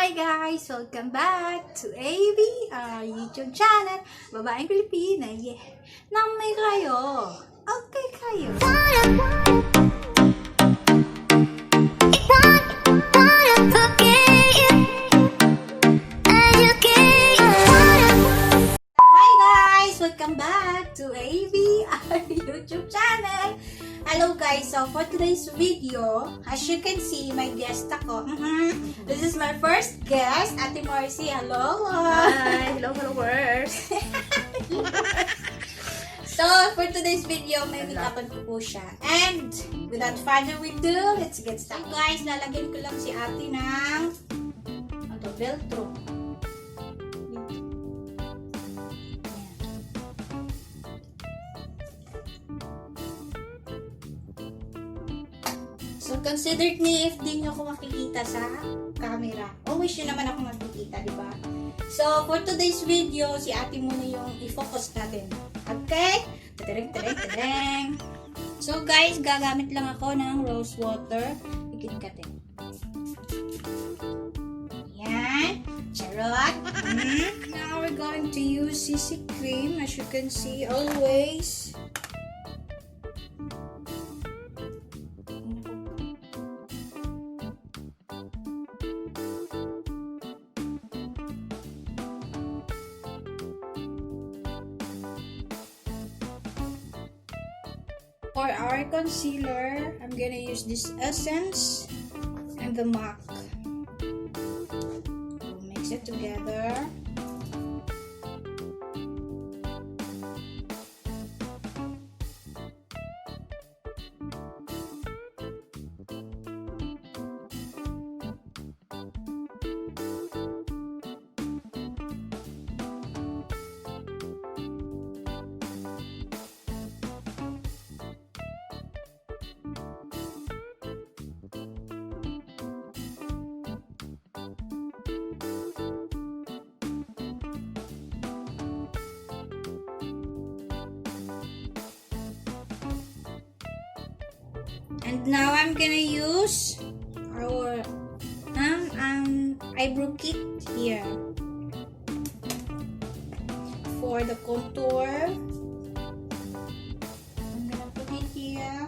Hi guys! Welcome back to ABR YouTube channel. Babaeng Pilipina, yeah. Nang may kayo. Okay kayo. Hi guys! Welcome back to ABR YouTube channel. Hello guys, so for today's video, as you can see, my guest ako. This is my first guest, Ate Marcy. Hello! Hi! Hello, followers! So, for today's video, may make-upan ko po siya. And, without further ado, let's get started. So guys, lalagyan ko lang si ate ng velcro. So, considered ni if di nyo ako makikita sa camera. Always yun naman ako makikita, di ba? So, for today's video, si ate muna yung i-focus natin. Okay? Tadeng. So, guys, gagamit lang ako ng rose water. Ikit-katin. Yan. Charot. Now, we're going to use CC cream. As you can see, always. For our concealer, I'm gonna use this essence and the MAC. We'll mix it together. And now I'm gonna use our eyebrow kit here for the contour. I'm gonna put it here.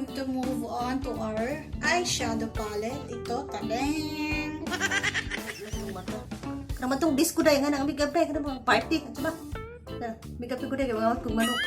going to move on to our eyeshadow palette. Ito, taleng! Naman itong disco dahil nga nang make-up dahil ka naman party. Ano ba? Make-up ko dahil mga kung manok.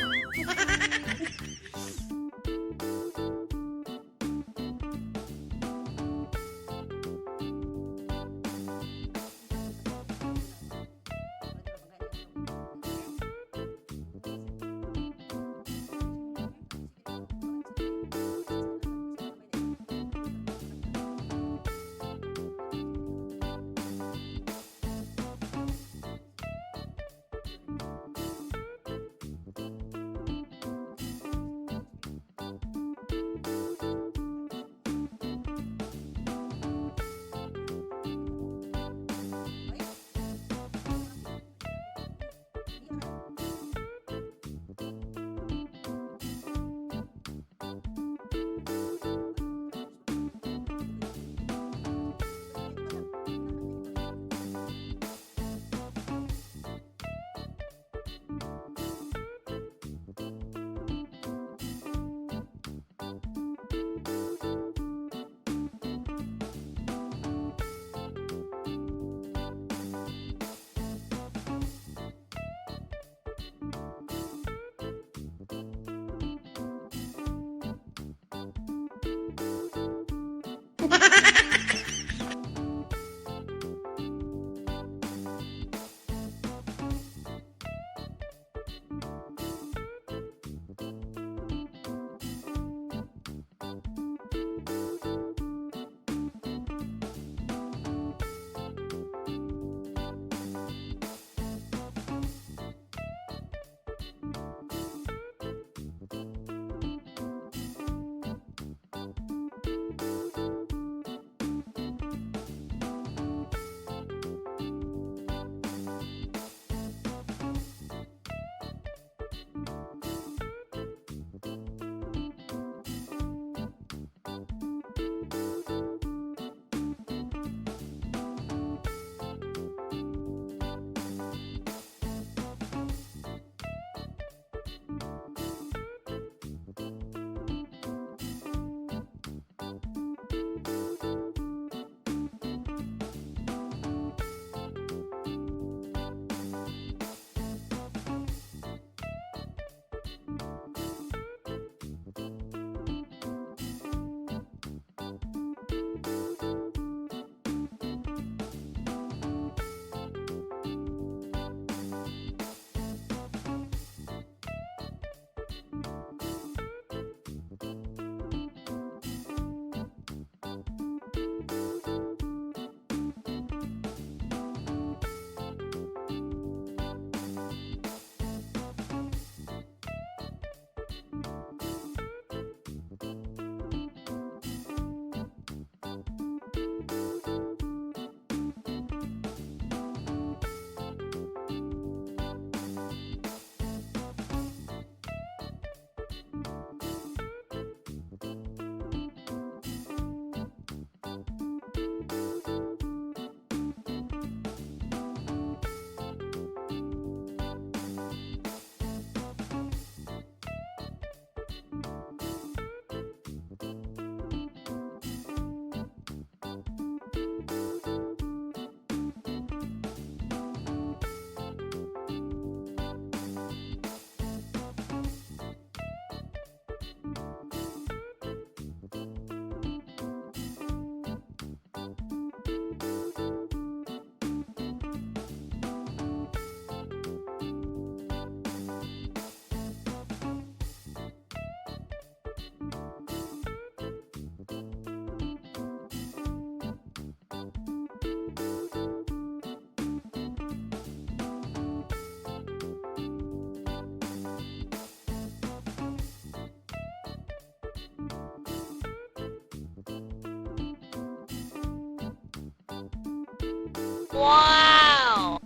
Wow!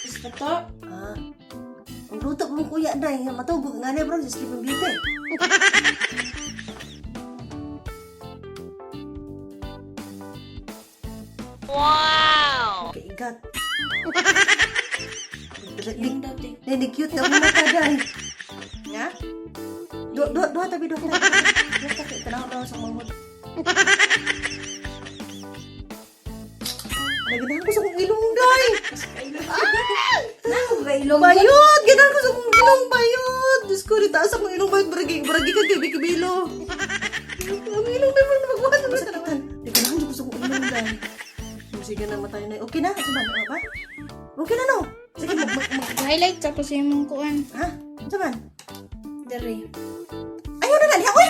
Gusto to? Ang luto mong kuya na matubog nga na bro, sa Sleeping Beauty. Wow! Okay, cut. Yung dati. Hindi cute daw mata dai. Nga? Dua tapi. Tenang sa mamut. Naganahan ko sa kong ilong dai. Ilong. Bayot! Ganahan ko sa kong ilong bayot. Diyos ko, ritaas akong ilong bayot. Baragi ka kay Bikibilo. Ang ilong na mo magbuhat na masakitan. Naganahan ko sa kong ilong dai. Sige na matay na. Okay na? Saban, ano ba? Okay na no? Sige, Highlight tapos yung mong kuan. Ha? Saban? Dere. Ayaw na lang. Uy!